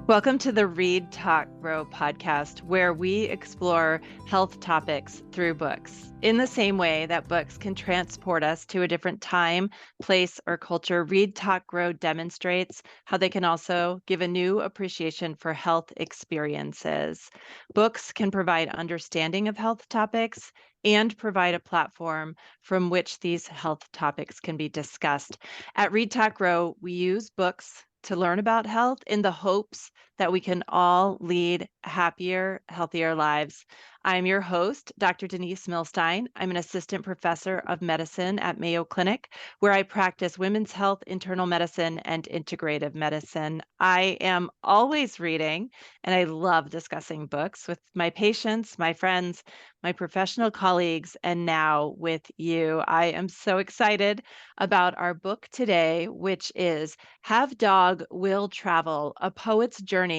Welcome to the Read, Talk, Grow podcast, where we explore health topics through books. In the same way that books can transport us to a different time, place, or culture, Read, Talk, Grow demonstrates how they can also give a new appreciation for health experiences. Books can provide understanding of health topics and provide a platform from which these health topics can be discussed. At Read, Talk, Grow, we use books to learn about health in the hopes that we can all lead happier, healthier lives. I'm your host, Dr. Denise Milstein. I'm an assistant professor of medicine at Mayo Clinic, where I practice women's health, internal medicine, and integrative medicine. I am always reading, and I love discussing books with my patients, my friends, my professional colleagues, and now with you. I am so excited about our book today, which is Have Dog Will Travel, A Poet's Journey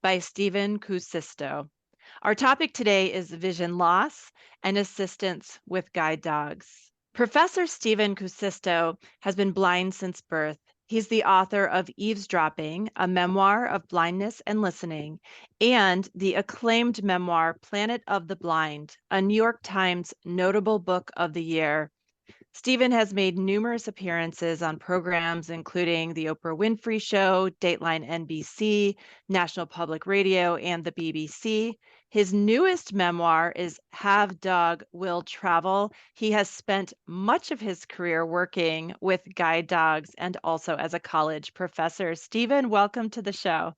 by Stephen Kuusisto. Our topic today is vision loss and assistance with guide dogs. Professor Stephen Kuusisto has been blind since birth. He's the author of Eavesdropping, a memoir of blindness and listening, and the acclaimed memoir, Planet of the Blind, a New York Times notable book of the year. Stephen has made numerous appearances on programs including the Oprah Winfrey Show, Dateline NBC, National Public Radio, and the BBC. His newest memoir is Have Dog Will Travel. He has spent much of his career working with guide dogs and also as a college professor. Stephen, welcome to the show.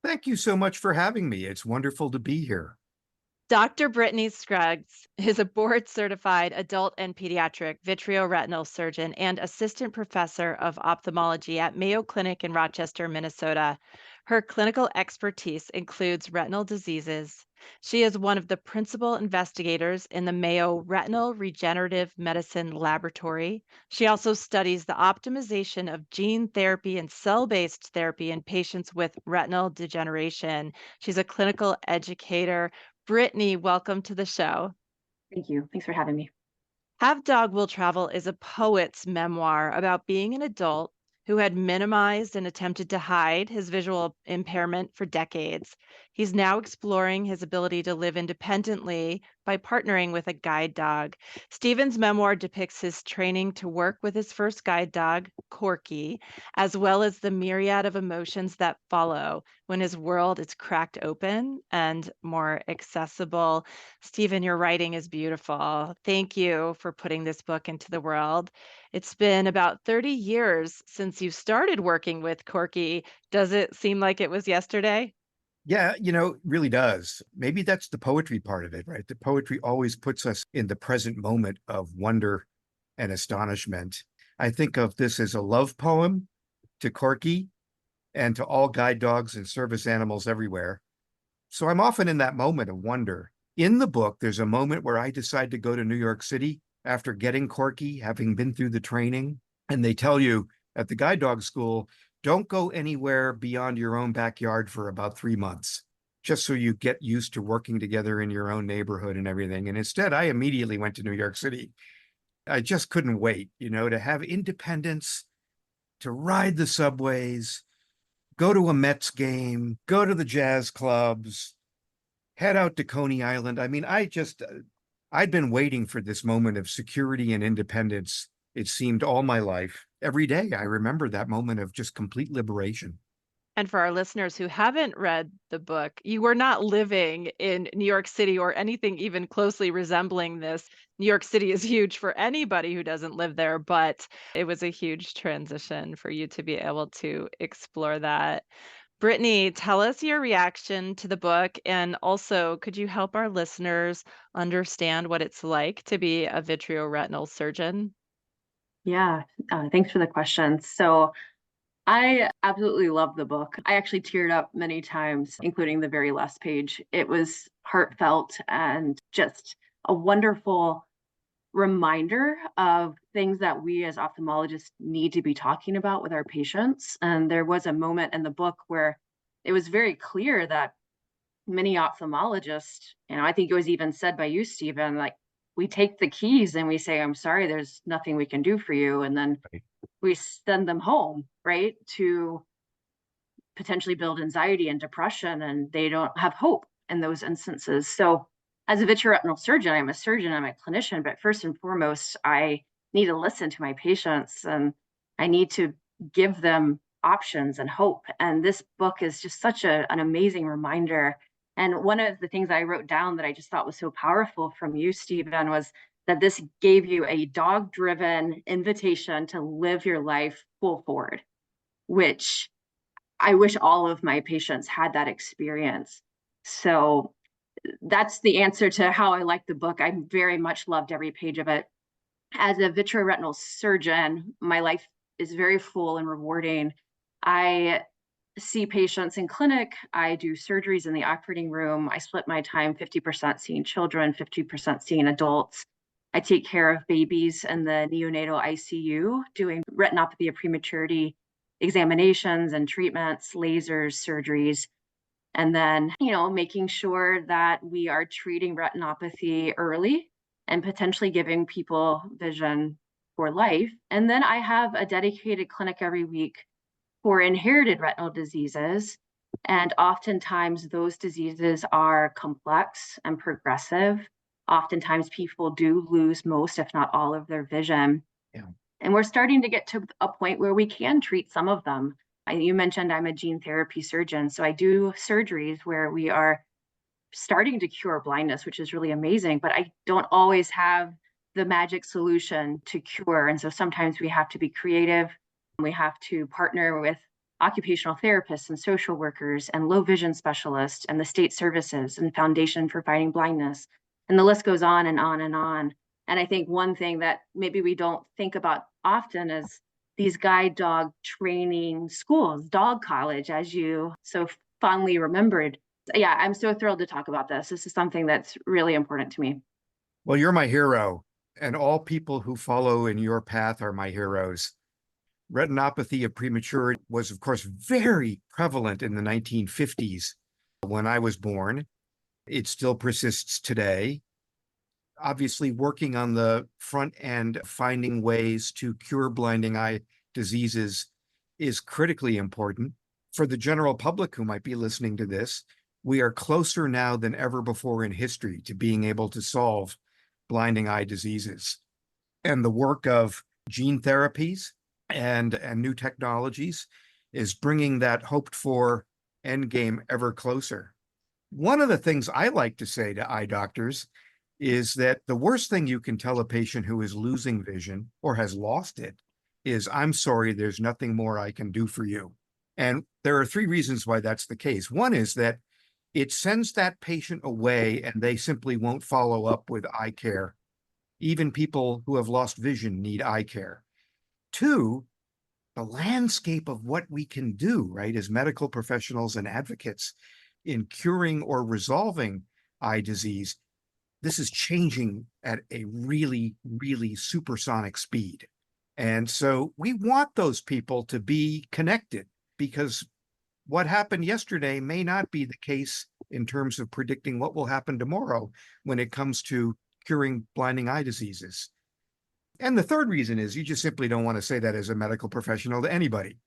Thank you so much for having me. It's wonderful to be here. Dr. Brittni Scruggs is a board-certified adult and pediatric vitreoretinal surgeon and assistant professor of ophthalmology at Mayo Clinic in Rochester, Minnesota. Her clinical expertise includes retinal diseases. She is one of the principal investigators in the Mayo Retinal Regenerative Medicine Laboratory. She also studies the optimization of gene therapy and cell-based therapy in patients with retinal degeneration. She's a clinical educator. Brittni, welcome to the show. Thank you. Thanks for having me. Have Dog Will Travel is a poet's memoir about being an adult who had minimized and attempted to hide his visual impairment for decades. He's now exploring his ability to live independently by partnering with a guide dog. Stephen's memoir depicts his training to work with his first guide dog, Corky, as well as the myriad of emotions that follow when his world is cracked open and more accessible. Stephen, your writing is beautiful. Thank you for putting this book into the world. It's been about 30 years since you started working with Corky. Does it seem like it was yesterday? Yeah, it really does. Maybe that's the poetry part of it, right? The poetry always puts us in the present moment of wonder and astonishment. I think of this as a love poem to Corky and to all guide dogs and service animals everywhere. So I'm often in that moment of wonder. In the book, there's a moment where I decide to go to New York City after getting Corky, having been through the training, and they tell you at the guide dog school, don't go anywhere beyond your own backyard for about 3 months, just so you get used to working together in your own neighborhood and everything. And instead, I immediately went to New York City. I just couldn't wait, to have independence, to ride the subways, go to a Mets game, go to the jazz clubs, head out to Coney Island. I mean, I'd been waiting for this moment of security and independence, it seemed, all my life. Every day, I remember that moment of just complete liberation. And for our listeners who haven't read the book, you were not living in New York City or anything even closely resembling this. New York City is huge for anybody who doesn't live there, but it was a huge transition for you to be able to explore that. Brittni, tell us your reaction to the book, and also could you help our listeners understand what it's like to be a vitreoretinal surgeon? Yeah, thanks for the question. So I absolutely love the book. I actually teared up many times, including the very last page. It was heartfelt and just a wonderful reminder of things that we as ophthalmologists need to be talking about with our patients. And there was a moment in the book where it was very clear that many ophthalmologists, I think it was even said by you, Stephen, like, we take the keys and we say, I'm sorry, there's nothing we can do for you. And then Right. we send them home, right? To potentially build anxiety and depression, and they don't have hope in those instances. So as a vitreoretinal surgeon, I'm a surgeon, I'm a clinician, but first and foremost, I need to listen to my patients, and I need to give them options and hope. And this book is just such an amazing reminder. And one of the things I wrote down that I just thought was so powerful from you, Stephen, was that this gave you a dog-driven invitation to live your life full forward, which I wish all of my patients had that experience. So that's the answer to how I like the book. I very much loved every page of it. As a vitreoretinal surgeon, my life is very full and rewarding. I see patients in clinic. I do surgeries in the operating room. I split my time 50% seeing children, 50% seeing adults. I take care of babies in the neonatal ICU, doing retinopathy of prematurity examinations and treatments, lasers, surgeries, and then, making sure that we are treating retinopathy early and potentially giving people vision for life. And then I have a dedicated clinic every week for inherited retinal diseases. And oftentimes those diseases are complex and progressive. Oftentimes people do lose most, if not all, of their vision. Yeah. And we're starting to get to a point where we can treat some of them. You mentioned I'm a gene therapy surgeon, so I do surgeries where we are starting to cure blindness, which is really amazing, but I don't always have the magic solution to cure. And so sometimes we have to be creative. We have to partner with occupational therapists and social workers and low vision specialists and the state services and Foundation for Fighting Blindness. And the list goes on and on and on. And I think one thing that maybe we don't think about often is these guide dog training schools, dog college, as you so fondly remembered. Yeah, I'm so thrilled to talk about this. This is something that's really important to me. Well, you're my hero, and all people who follow in your path are my heroes. Retinopathy of prematurity was, of course, very prevalent in the 1950s when I was born. It still persists today. Obviously, working on the front end, finding ways to cure blinding eye diseases is critically important. For the general public who might be listening to this, we are closer now than ever before in history to being able to solve blinding eye diseases. And the work of gene therapies and new technologies is bringing that hoped for end game ever closer. One of the things I like to say to eye doctors is that the worst thing you can tell a patient who is losing vision or has lost it is, I'm sorry, there's nothing more I can do for you. And there are three reasons why that's the case. One is that it sends that patient away and they simply won't follow up with eye care. Even people who have lost vision need eye care. Two, the landscape of what we can do, right, as medical professionals and advocates in curing or resolving eye disease, this is changing at a really, really supersonic speed. And so we want those people to be connected, because what happened yesterday may not be the case in terms of predicting what will happen tomorrow when it comes to curing blinding eye diseases. And the third reason is you just simply don't want to say that as a medical professional to anybody,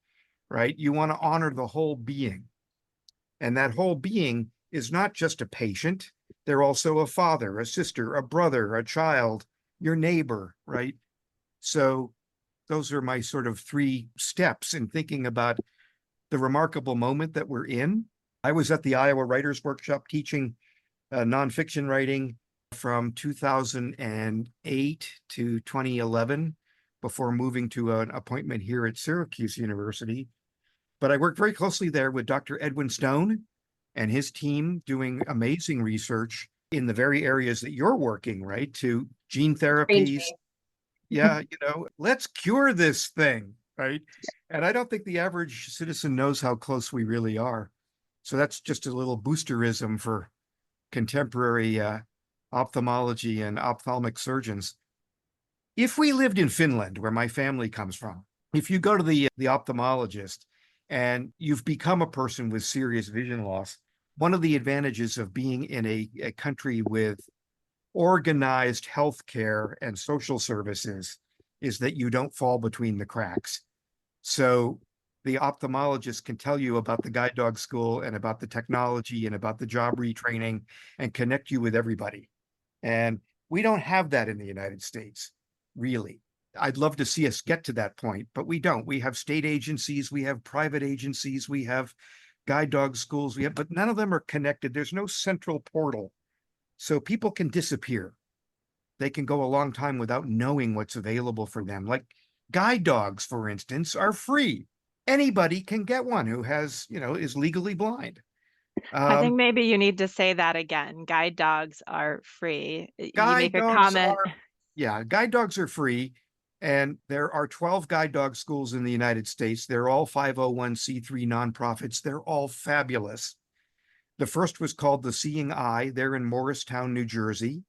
right? You want to honor the whole being. And that whole being is not just a patient. They're also a father, a sister, a brother, a child, your neighbor, right? So those are my sort of three steps in thinking about the remarkable moment that we're in. I was at the Iowa Writers Workshop teaching nonfiction writing from 2008 to 2011 before moving to an appointment here at Syracuse University. But I worked very closely there with Dr. Edwin Stone and his team doing amazing research in the very areas that you're working, right? To gene therapies. Yeah, let's cure this thing, right? And I don't think the average citizen knows how close we really are. So that's just a little boosterism for contemporary ophthalmology and ophthalmic surgeons. If we lived in Finland, where my family comes from, if you go to the ophthalmologist and you've become a person with serious vision loss, one of the advantages of being in a country with organized healthcare and social services is that you don't fall between the cracks. So the ophthalmologist can tell you about the guide dog school and about the technology and about the job retraining and connect you with everybody. And we don't have that in the United States, really. I'd love to see us get to that point, but we don't. We have state agencies, we have private agencies, we have guide dog schools, but none of them are connected. There's no central portal. So people can disappear. They can go a long time without knowing what's available for them. Like guide dogs, for instance, are free. Anybody can get one who has, is legally blind. I think Um, maybe you need to say that again. Guide dogs are free. You guide make a dogs comment. guide dogs are free. And there are 12 guide dog schools in the United States. They're all 501c3 nonprofits. They're all fabulous. The first was called the Seeing Eye. They're in Morristown, New Jersey.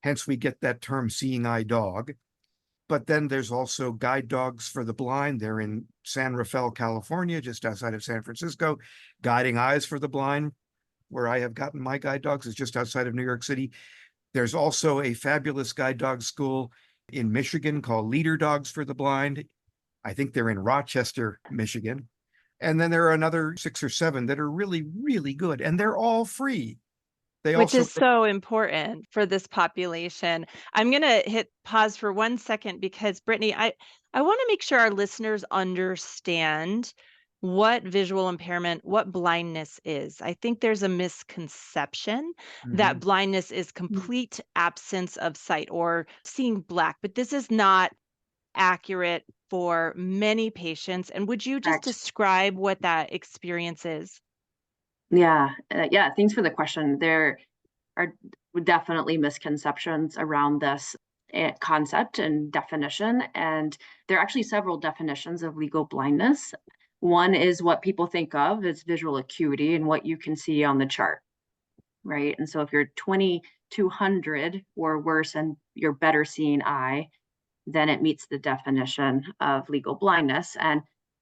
Hence, we get that term Seeing Eye Dog. But then there's also Guide Dogs for the Blind. They're in San Rafael, California, just outside of San Francisco. Guiding Eyes for the Blind, where I have gotten my guide dogs, is just outside of New York City. There's also a fabulous guide dog school in Michigan called Leader Dogs for the Blind. I think they're in Rochester, Michigan. And then there are another 6 or 7 that are really, really good, and they're all free. They Which also, is so important for this population. I'm going to hit pause for 1 second because Brittni, I want to make sure our listeners understand what visual impairment, what blindness is. I think there's a misconception that blindness is complete absence of sight or seeing black, but this is not accurate for many patients. And would you just Correct. describe what that experience is? Yeah, thanks for the question. There are definitely misconceptions around this concept and definition, and there are actually several definitions of legal blindness. One is what people think of as visual acuity and what you can see on the chart, right? And so if you're 2200 or worse and you're better seeing eye, then it meets the definition of legal blindness. And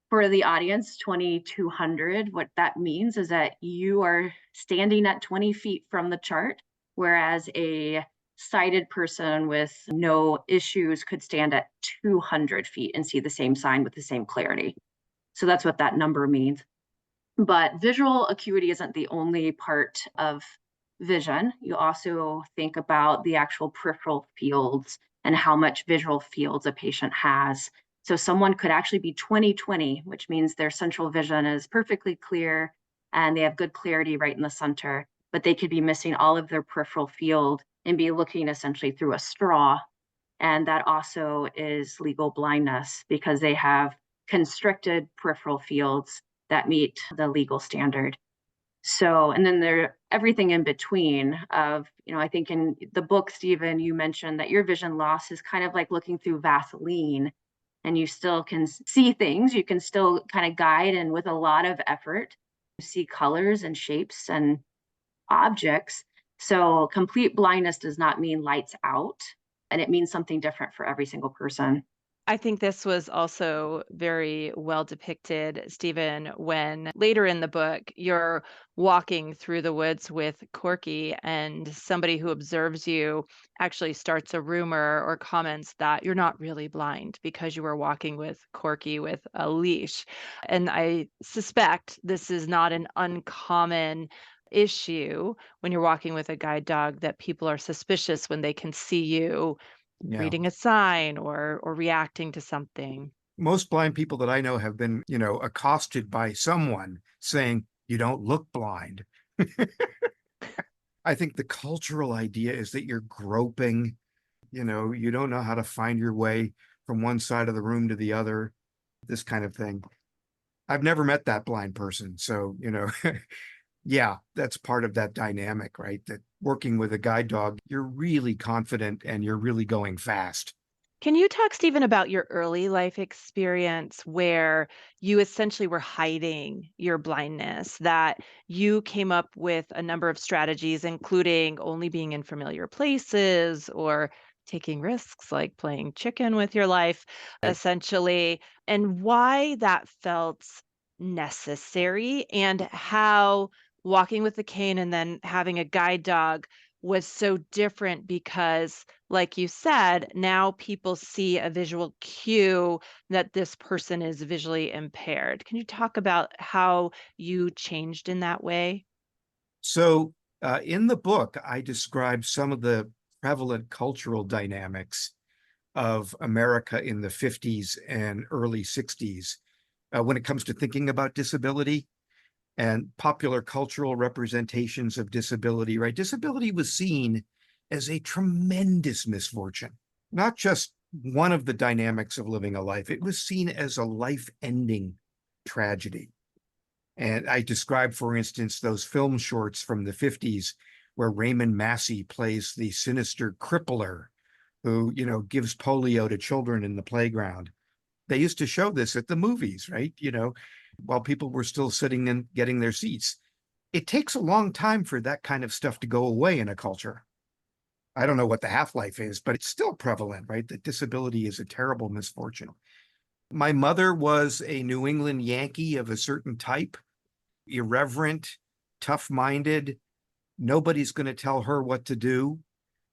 for the audience, 2200, what that means is that you are standing at 20 feet from the chart, whereas a sighted person with no issues could stand at 200 feet and see the same sign with the same clarity. So that's what that number means. But visual acuity isn't the only part of vision. You also think about the actual peripheral fields and how much visual fields a patient has. So someone could actually be 20/20, which means their central vision is perfectly clear and they have good clarity right in the center, but they could be missing all of their peripheral field and be looking essentially through a straw. And that also is legal blindness because they have constricted peripheral fields that meet the legal standard. So, and then there everything in between of, I think in the book, Stephen, you mentioned that your vision loss is kind of like looking through Vaseline and you still can see things. You can still kind of guide and with a lot of effort, see colors and shapes and objects. So complete blindness does not mean lights out, and it means something different for every single person. I think this was also very well depicted, Stephen, when later in the book you're walking through the woods with Corky and somebody who observes you actually starts a rumor or comments that you're not really blind because you were walking with Corky with a leash. And I suspect this is not an uncommon issue when you're walking with a guide dog that people are suspicious when they can see you yeah. reading a sign or reacting to something. Most blind people that I know have been, accosted by someone saying, "You don't look blind." I think the cultural idea is that you're groping, you don't know how to find your way from one side of the room to the other, this kind of thing. I've never met that blind person. So, yeah, that's part of that dynamic, right? That working with a guide dog, you're really confident and you're really going fast. Can you talk, Stephen, about your early life experience where you essentially were hiding your blindness, that you came up with a number of strategies, including only being in familiar places or taking risks like playing chicken with your life, Right. essentially, and why that felt necessary and how walking with the cane and then having a guide dog was so different because, like you said, now people see a visual cue that this person is visually impaired. Can you talk about how you changed in that way? So in the book, I describe some of the prevalent cultural dynamics of America in the 50s and early 60s when it comes to thinking about disability and popular cultural representations of disability, right? Disability was seen as a tremendous misfortune, not just one of the dynamics of living a life. It was seen as a life-ending tragedy. And I described, for instance, those film shorts from the 50s where Raymond Massey plays the sinister crippler who, gives polio to children in the playground. They used to show this at the movies, right? While people were still sitting and getting their seats. It takes a long time for that kind of stuff to go away in a culture. I don't know what the half-life is, but it's still prevalent, right? That disability is a terrible misfortune. My mother was a New England Yankee of a certain type, irreverent, tough-minded. Nobody's going to tell her what to do.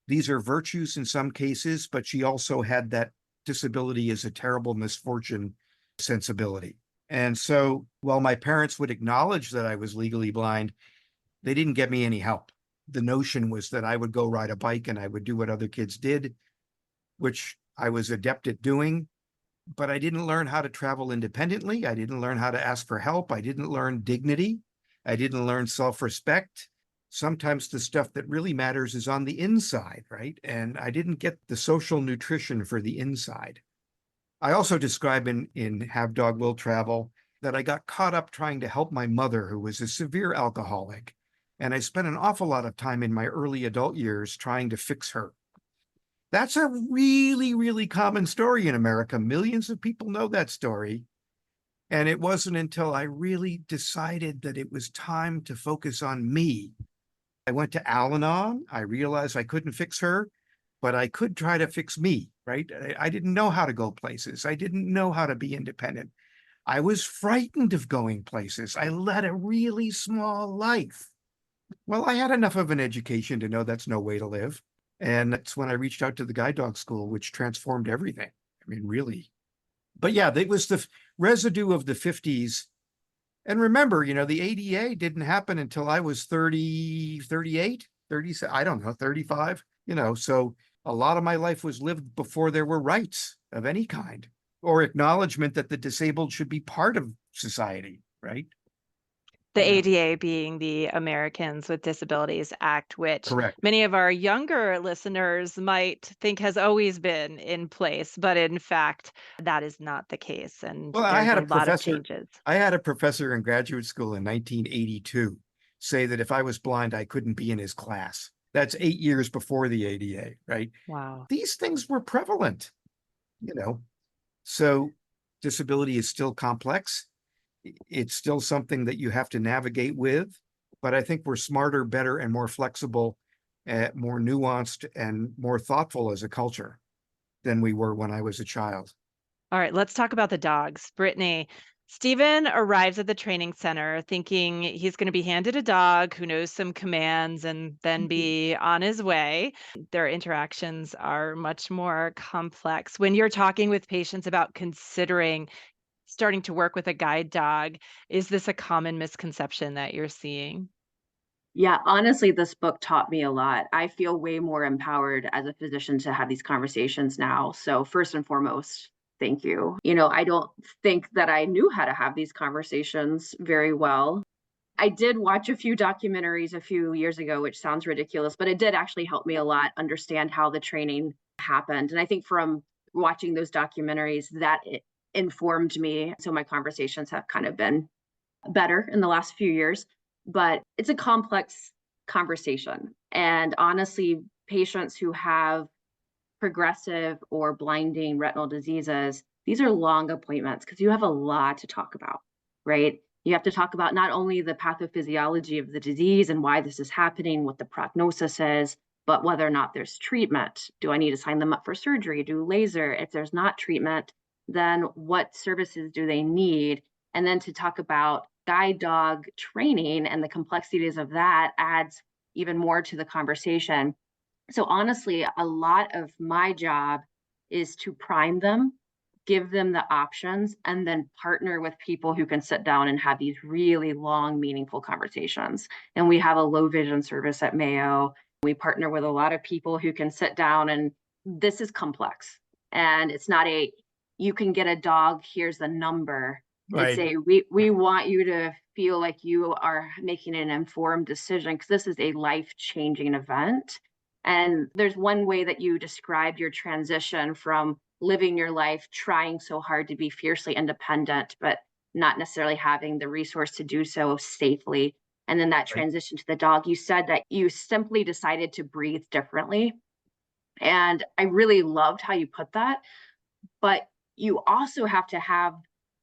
These are virtues in some cases, but she also had that disability is a terrible misfortune sensibility. And so while my parents would acknowledge that I was legally blind, they didn't get me any help. The notion was that I would go ride a bike and I would do what other kids did, which I was adept at doing, but I didn't learn how to travel independently. I didn't learn how to ask for help. I didn't learn dignity. I didn't learn self-respect. Sometimes the stuff that really matters is on the inside, right? And I didn't get the social nutrition for the inside. I also describe in Have Dog Will Travel that I got caught up trying to help my mother, who was a severe alcoholic. And I spent an awful lot of time in my early adult years trying to fix her. That's a really, really common story in America. Millions of people know that story. And it wasn't until I really decided that it was time to focus on me. I went to Al-Anon. I realized I couldn't fix her, but I could try to fix me, right? I didn't know how to go places. I didn't know how to be independent. I was frightened of going places. I led a really small life. Well, I had enough of an education to know that's no way to live. And that's when I reached out to the guide dog school, which transformed everything. I mean, really. But yeah, it was the residue of the 50s. And remember, the ADA didn't happen until I was 30, 38, 30, I don't know, 35, so a lot of my life was lived before there were rights of any kind or acknowledgement that the disabled should be part of society, right? The ADA being the Americans with Disabilities Act, which Correct. many of our younger listeners might think has always been in place, but in fact, that is not the case. And Well, there's a lot of changes. I had a professor in graduate school in 1982 say that if I was blind, I couldn't be in his class. That's 8 years before the ADA, right? Wow. These things were prevalent, So disability is still complex. It's still something that you have to navigate with, but I think we're smarter, better, and more flexible, more nuanced, and more thoughtful as a culture than we were when I was a child. All right, let's talk about the dogs. Brittni, Stephen arrives at the training center thinking he's going to be handed a dog who knows some commands and then be on his way. Their interactions are much more complex. When you're talking with patients about considering starting to work with a guide dog, is this a common misconception that you're seeing? Yeah, honestly, this book taught me a lot. I feel way more empowered as a physician to have these conversations now. So, first and foremost, thank you. I don't think that I knew how to have these conversations very well. I did watch a few documentaries a few years ago, which sounds ridiculous, but it did actually help me a lot understand how the training happened. And I think from watching those documentaries, that it informed me. So, my conversations have kind of been better in the last few years. But it's a complex conversation. And honestly, patients who have progressive or blinding retinal diseases, these are long appointments because you have a lot to talk about, right? You have to talk about not only the pathophysiology of the disease and why this is happening, what the prognosis is, but whether or not there's treatment. Do I need to sign them up for surgery, do laser? If there's not treatment, then what services do they need? And then to talk about guide dog training and the complexities of that adds even more to the conversation. So honestly, a lot of my job is to prime them, give them the options, and then partner with people who can sit down and have these really long, meaningful conversations. And we have a low vision service at Mayo. We partner with a lot of people who can sit down, and this is complex. And it's not a, you can get a dog, here's the number. It's Right. we want you to feel like you are making an informed decision, because this is a life-changing event. And there's one way that you described your transition from living your life trying so hard to be fiercely independent, but not necessarily having the resource to do so safely. And then that Right. transition to the dog, you said that you simply decided to breathe differently. And I really loved how you put that. But you also have to have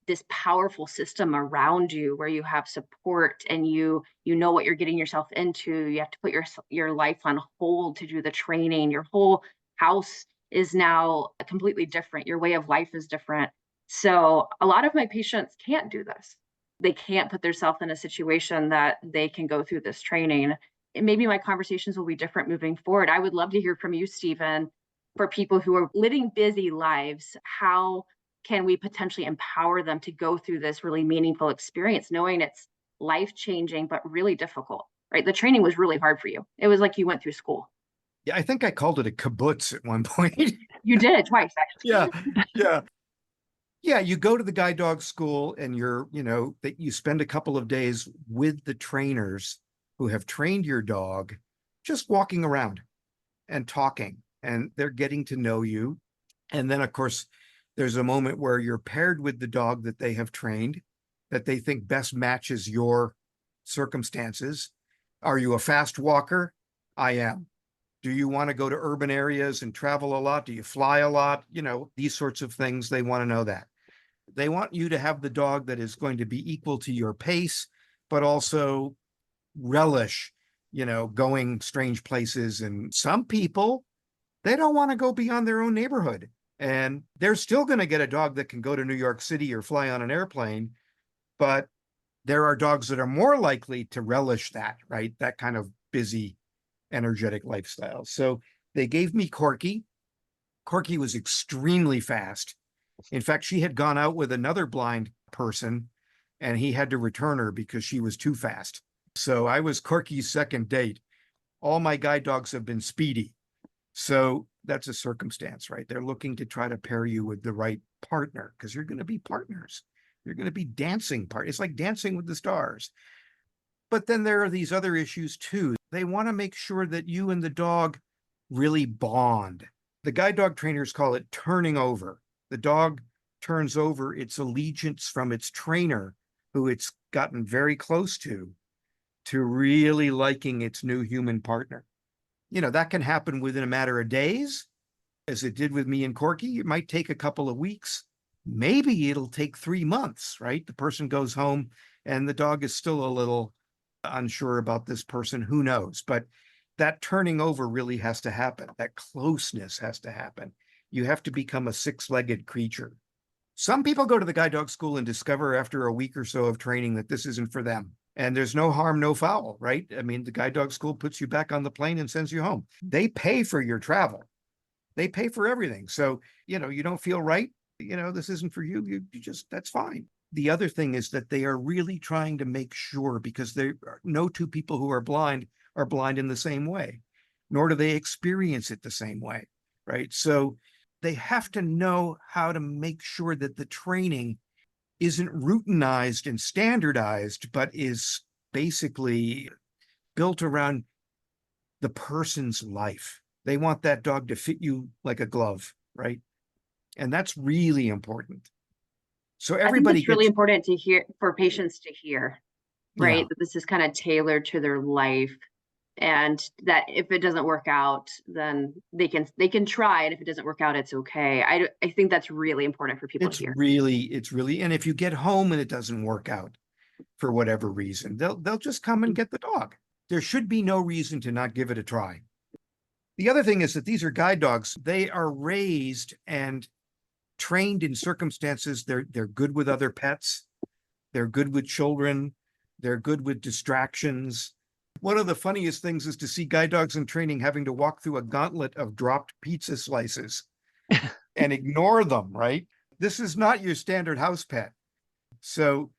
this powerful system around you where you have support, and you know what you're getting yourself into. You have to put your life on hold to do the training. Your whole house is now completely different. Your way of life is different. So a lot of my patients can't do this. They can't put themselves in a situation that they can go through this training. And maybe my conversations will be different moving forward. I would love to hear from you, Stephen, for people who are living busy lives. How can we potentially empower them to go through this really meaningful experience, knowing it's life-changing, but really difficult, right? The training was really hard for you. It was like you went through school. Yeah, I think I called it a kibbutz at one point. You did it twice, actually. Yeah, yeah. Yeah, you go to the guide dog school and that you spend a couple of days with the trainers who have trained your dog, just walking around and talking, and they're getting to know you. And then, of course, there's a moment where you're paired with the dog that they have trained, that they think best matches your circumstances. Are you a fast walker? I am. Do you want to go to urban areas and travel a lot? Do you fly a lot? These sorts of things. They want to know that. They want you to have the dog that is going to be equal to your pace, but also relish, going strange places. And some people, they don't want to go beyond their own neighborhood. And they're still going to get a dog that can go to New York City or fly on an airplane. But there are dogs that are more likely to relish that, right? That kind of busy, energetic lifestyle. So they gave me Corky. Corky was extremely fast. In fact, she had gone out with another blind person, and he had to return her because she was too fast. So I was Corky's second date. All my guide dogs have been Speedy. So that's a circumstance, right? They're looking to try to pair you with the right partner, because you're going to be partners. You're going to be dancing partners. It's like Dancing with the Stars. But then there are these other issues too. They want to make sure that you and the dog really bond. The guide dog trainers call it turning over. The dog turns over its allegiance from its trainer, who it's gotten very close to really liking its new human partner. That can happen within a matter of days, as it did with me and Corky. It might take a couple of weeks. Maybe it'll take 3 months, right? The person goes home and the dog is still a little unsure about this person. Who knows? But that turning over really has to happen. That closeness has to happen. You have to become a six-legged creature. Some people go to the guide dog school and discover after a week or so of training that this isn't for them. And there's no harm, no foul, right? I mean, the guide dog school puts you back on the plane and sends you home. They pay for your travel. They pay for everything. So, you don't feel right. This isn't for you. You just, that's fine. The other thing is that they are really trying to make sure, because no two people who are blind in the same way, nor do they experience it the same way, right? So they have to know how to make sure that the training isn't routinized and standardized, but is basically built around the person's life. They want that dog to fit you like a glove, right? And that's really important. So everybody it's really important to hear, for patients to hear, right? Yeah. That this is kind of tailored to their life, and that if it doesn't work out, then they can try, and if it doesn't work out, it's okay. I think that's really important for people to hear. It's really, and if you get home and it doesn't work out for whatever reason, they'll just come and get the dog. There should be no reason to not give it a try. The other thing is that these are guide dogs. They are raised and trained in circumstances. They're good with other pets. They're good with children. They're good with distractions. One of the funniest things is to see guide dogs in training having to walk through a gauntlet of dropped pizza slices and ignore them, right? This is not your standard house pet. So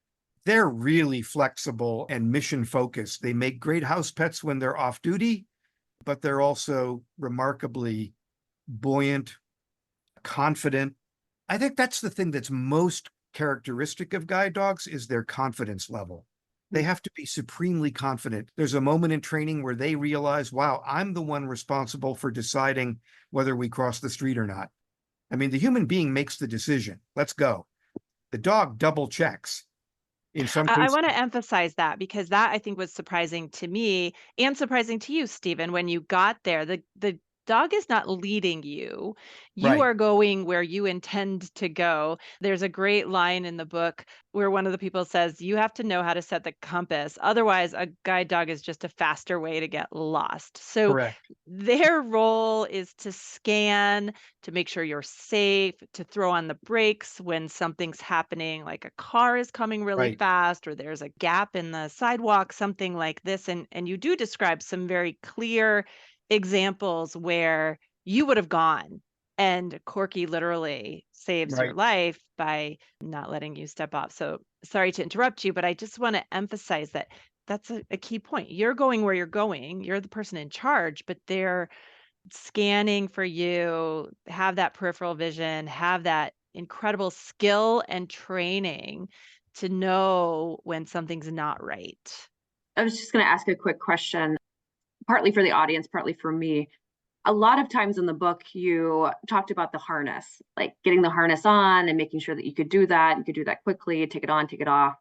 they're really flexible and mission focused. They make great house pets when they're off duty, but they're also remarkably buoyant, confident. I think that's the thing that's most characteristic of guide dogs is their confidence level. They have to be supremely confident. There's a moment in training where they realize, wow, I'm the one responsible for deciding whether we cross the street or not. I mean, the human being makes the decision. Let's go. The dog double checks. In some I cases, want to emphasize that because that I think was surprising to me and surprising to you, Stephen, when you got there. The dog is not leading you. You right, are going where you intend to go. There's a great line in the book where one of the people says, you have to know how to set the compass. Otherwise, a guide dog is just a faster way to get lost. So correct, their role is to scan, to make sure you're safe, to throw on the brakes when something's happening, like a car is coming really right, fast or there's a gap in the sidewalk, something like this. And you do describe some very clear examples where you would have gone and Corky literally saves your right. life by not letting you step off. So sorry to interrupt you, but I just want to emphasize that that's a key point. You're going where you're going. You're the person in charge, but they're scanning for you, have that peripheral vision, have that incredible skill and training to know when something's not right. I was just going to ask a quick question, partly for the audience, partly for me. A lot of times in the book, you talked about the harness, like getting the harness on and making sure that you could do that. You could do that quickly, take it on, take it off.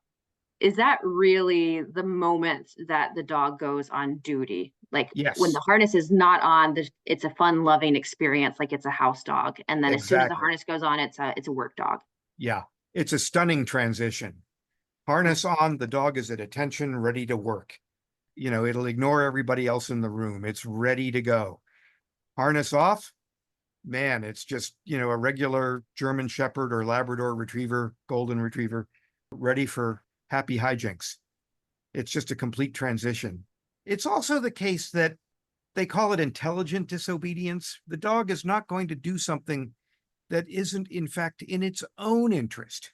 Is that really the moment that the dog goes on duty? Like when the Yes, harness is not on, it's a fun, loving experience, like it's a house dog. And then as soon as the exactly. harness goes on, it's a work dog. Yeah, it's a stunning transition. Harness on, the dog is at attention, ready to work. It'll ignore everybody else in the room. It's ready to go. Harness off, man, it's just, a regular German Shepherd or Labrador Retriever, Golden Retriever, ready for happy hijinks. It's just a complete transition. It's also the case that they call it intelligent disobedience. The dog is not going to do something that isn't, in fact, in its own interest.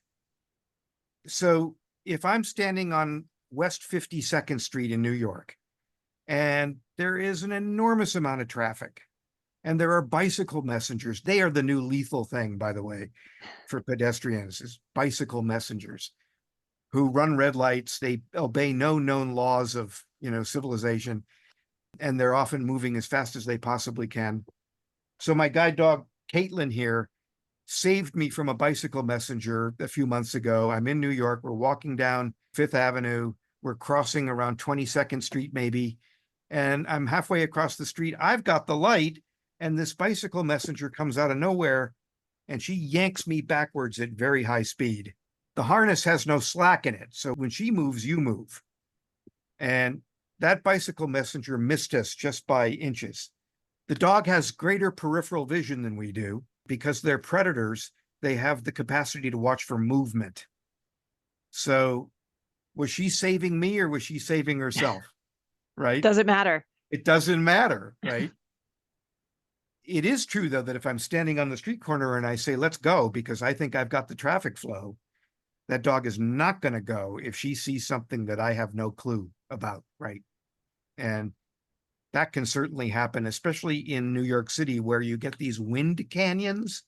So if I'm standing on West 52nd Street in New York, and there is an enormous amount of traffic, and there are bicycle messengers. They are the new lethal thing, by the way, for pedestrians, is bicycle messengers who run red lights. They obey no known laws of, civilization, and they're often moving as fast as they possibly can. So my guide dog, Caitlin here, saved me from a bicycle messenger a few months ago. I'm in New York. We're walking down Fifth Avenue. We're crossing around 22nd Street, maybe. And I'm halfway across the street. I've got the light, and this bicycle messenger comes out of nowhere, and she yanks me backwards at very high speed. The harness has no slack in it. So when she moves, you move. And that bicycle messenger missed us just by inches. The dog has greater peripheral vision than we do because they're predators. They have the capacity to watch for movement. So was she saving me or was she saving herself? Right? Doesn't matter. It doesn't matter, right? It is true, though, that if I'm standing on the street corner and I say, let's go, because I think I've got the traffic flow, that dog is not going to go if she sees something that I have no clue about, right? And that can certainly happen, especially in New York City, where you get these wind canyons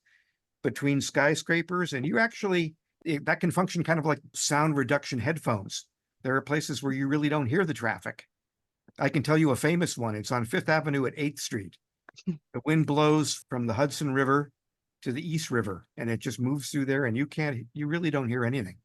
between skyscrapers, and that can function kind of like sound reduction headphones. There are places where you really don't hear the traffic. I can tell you a famous one. It's on Fifth Avenue at 8th Street. The wind blows from the Hudson River to the East River, and it just moves through there, and you really don't hear anything.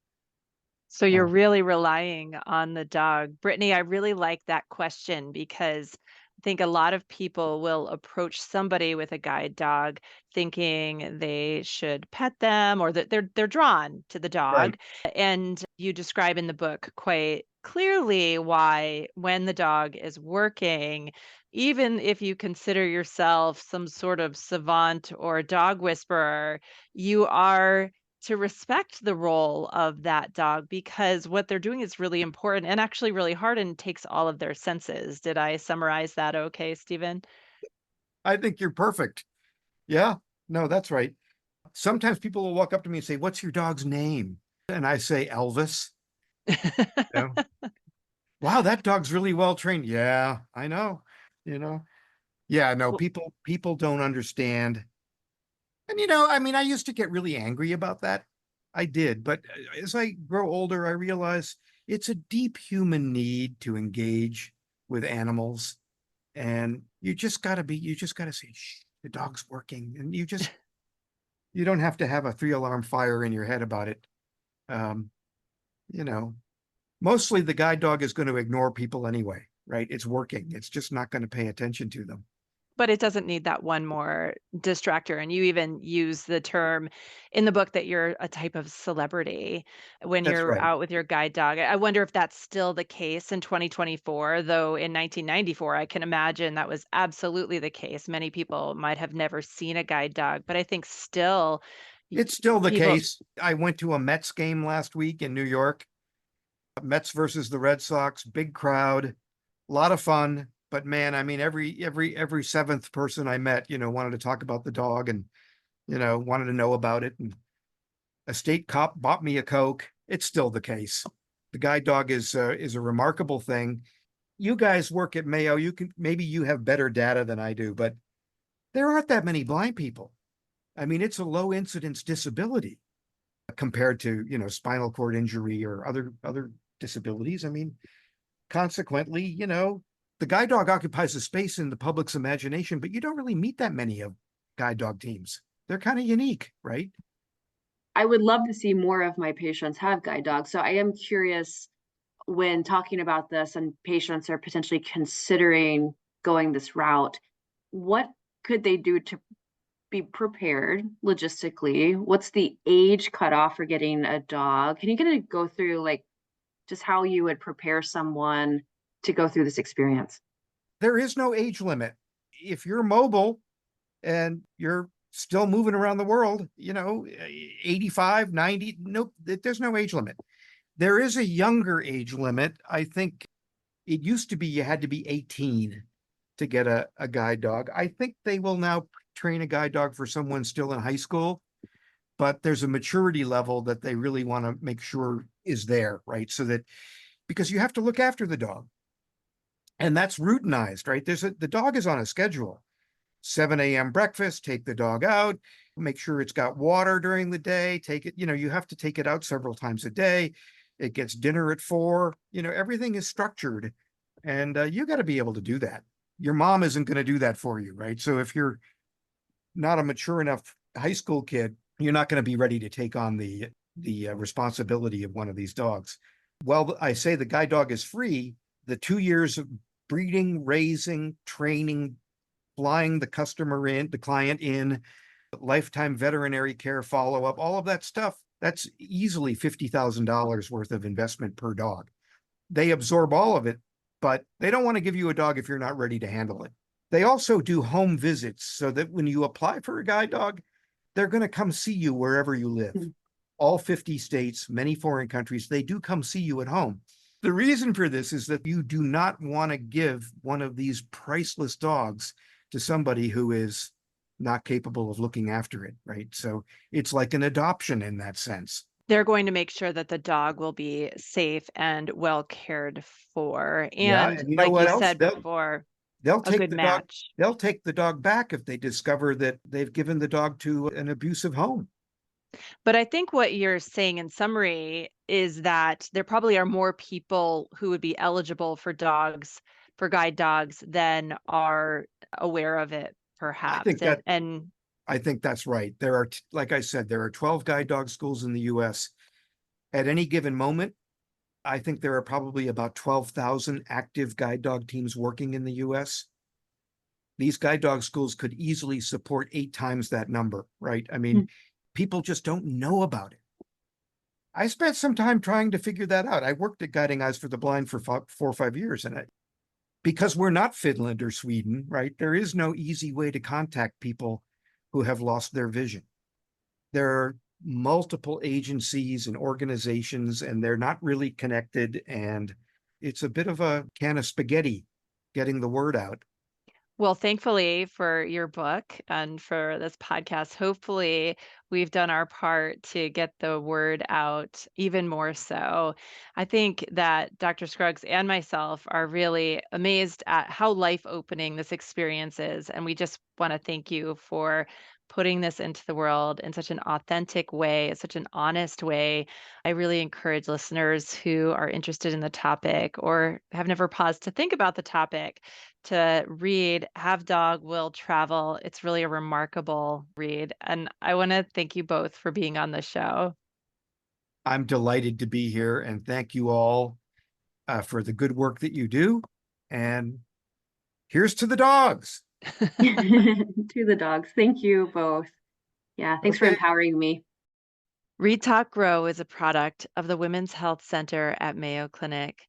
So you're really relying on the dog. Brittni, I really like that question because I think a lot of people will approach somebody with a guide dog thinking they should pet them or that they're drawn to the Right. dog. And you describe in the book quite clearly why when the dog is working, even if you consider yourself some sort of savant or dog whisperer, you are to respect the role of that dog because what they're doing is really important and actually really hard and takes all of their senses. Did I summarize that okay, Stephen? I think you're perfect. Yeah, no, that's right. Sometimes people will walk up to me and say, "What's your dog's name?" And I say, "Elvis." You know, wow, that dog's really well trained. Yeah, I know. You know, yeah, no, Well, people don't understand. And I mean, I used to get really angry about that. I did, but as I grow older, I realize it's a deep human need to engage with animals. And you just gotta say, shh, the dog's working. And you don't have to have a 3 alarm fire in your head about it. Um, you know, Mostly the guide dog is going to ignore people anyway, right? It's working. It's just not going to pay attention to them. but it doesn't need that one more distractor. And you even use the term in the book that you're a type of celebrity when That's you're right. out with your guide dog. I wonder if that's still the case in 2024, though in 1994, I can imagine that was absolutely the case. Many people might have never seen a guide dog, but I think still y- It's still the people. case. I went to a Mets game last week in New York. Mets versus the Red Sox, big crowd, a lot of fun. But man, I mean, every seventh person I met, wanted to talk about the dog and wanted to know about it. And a state cop bought me a Coke. It's still the case. The guide dog is a remarkable thing. You guys work at Mayo. Maybe you have better data than I do, but there aren't that many blind people. I mean, it's a low incidence disability compared to, spinal cord injury or other disabilities. I mean, consequently, the guide dog occupies a space in the public's imagination, but you don't really meet that many of guide dog teams. They're kind of unique, right? I would love to see more of my patients have guide dogs. So I am curious when talking about this and patients are potentially considering going this route, what could they do to be prepared logistically? What's the age cutoff for getting a dog? Can you kind of go through like just how you would prepare someone to go through this experience? There is no age limit. If you're mobile and you're still moving around the world, 85, 90, nope, there's no age limit. There is a younger age limit. I think it used to be you had to be 18 to get a guide dog. I think they will now train a guide dog for someone still in high school, but there's a maturity level that they really want to make sure is there, right? So that because you have to look after the dog. And that's routinized, right? The dog is on a schedule. 7 a.m. breakfast, take the dog out, make sure it's got water during the day, take it, you have to take it out several times a day. It gets dinner at 4, everything is structured. And you got to be able to do that. Your mom isn't going to do that for you, right? So if you're not a mature enough high school kid, you're not going to be ready to take on the responsibility of one of these dogs. Well, I say the guide dog is free. The 2 years of breeding, raising, training, flying the client in, lifetime veterinary care follow-up, all of that stuff, that's easily $50,000 worth of investment per dog. They absorb all of it, but they don't want to give you a dog if you're not ready to handle it. They also do home visits so that when you apply for a guide dog, they're going to come see you wherever you live. All 50 states, many foreign countries, they do come see you at home. The reason for this is that you do not want to give one of these priceless dogs to somebody who is not capable of looking after it, right? So it's like an adoption in that sense. They're going to make sure that the dog will be safe and well cared for. Yeah, And and you know like what you else? said before, They'll a take good the dog, match. they'll take the dog back if they discover that they've given the dog to an abusive home. But I think what you're saying in summary is that there probably are more people who would be eligible for dogs, for guide dogs, than are aware of it, I perhaps. think And that and I think that's right. Like I said, there are 12 guide dog schools in the US. At any given moment, I think there are probably about 12,000 active guide dog teams working in the US. These guide dog schools could easily support 8 times that number, right? I mean, people just don't know about it. I spent some time trying to figure that out. I worked at Guiding Eyes for the Blind for 4 or 5 years, and because we're not Finland or Sweden, right? There is no easy way to contact people who have lost their vision. There are multiple agencies and organizations, and they're not really connected. And it's a bit of a can of spaghetti getting the word out. Well, thankfully for your book and for this podcast, hopefully we've done our part to get the word out even more so. I think that Dr. Scruggs and myself are really amazed at how life-opening this experience is, and we just want to thank you for putting this into the world in such an authentic way, such an honest way. I really encourage listeners who are interested in the topic or have never paused to think about the topic to read Have Dog Will Travel. It's really a remarkable read. And I want to thank you both for being on the show. I'm delighted to be here, and thank you all for the good work that you do. And here's to the dogs. To the dogs. Thank you both. Yeah, thanks for empowering me. Read Talk Grow is a product of the Women's Health Center at Mayo Clinic.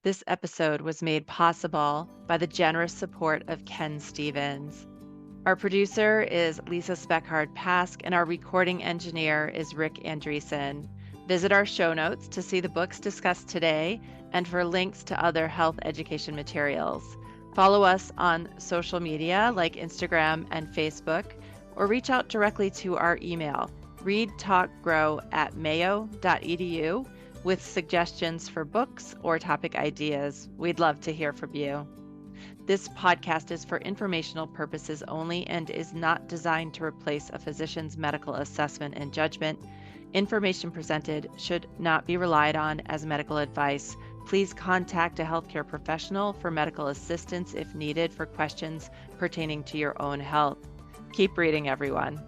This episode was made possible by the generous support of Ken Stevens. Our producer is Lisa Speckhard-Pask, and our recording engineer is Rick Andreessen. Visit our show notes to see the books discussed today and for links to other health education materials. Follow us on social media like Instagram and Facebook, or reach out directly to our email, readtalkgrow@mayo.edu, with suggestions for books or topic ideas. We'd love to hear from you. This podcast is for informational purposes only and is not designed to replace a physician's medical assessment and judgment. Information presented should not be relied on as medical advice. Please contact a healthcare professional for medical assistance if needed for questions pertaining to your own health. Keep reading, everyone.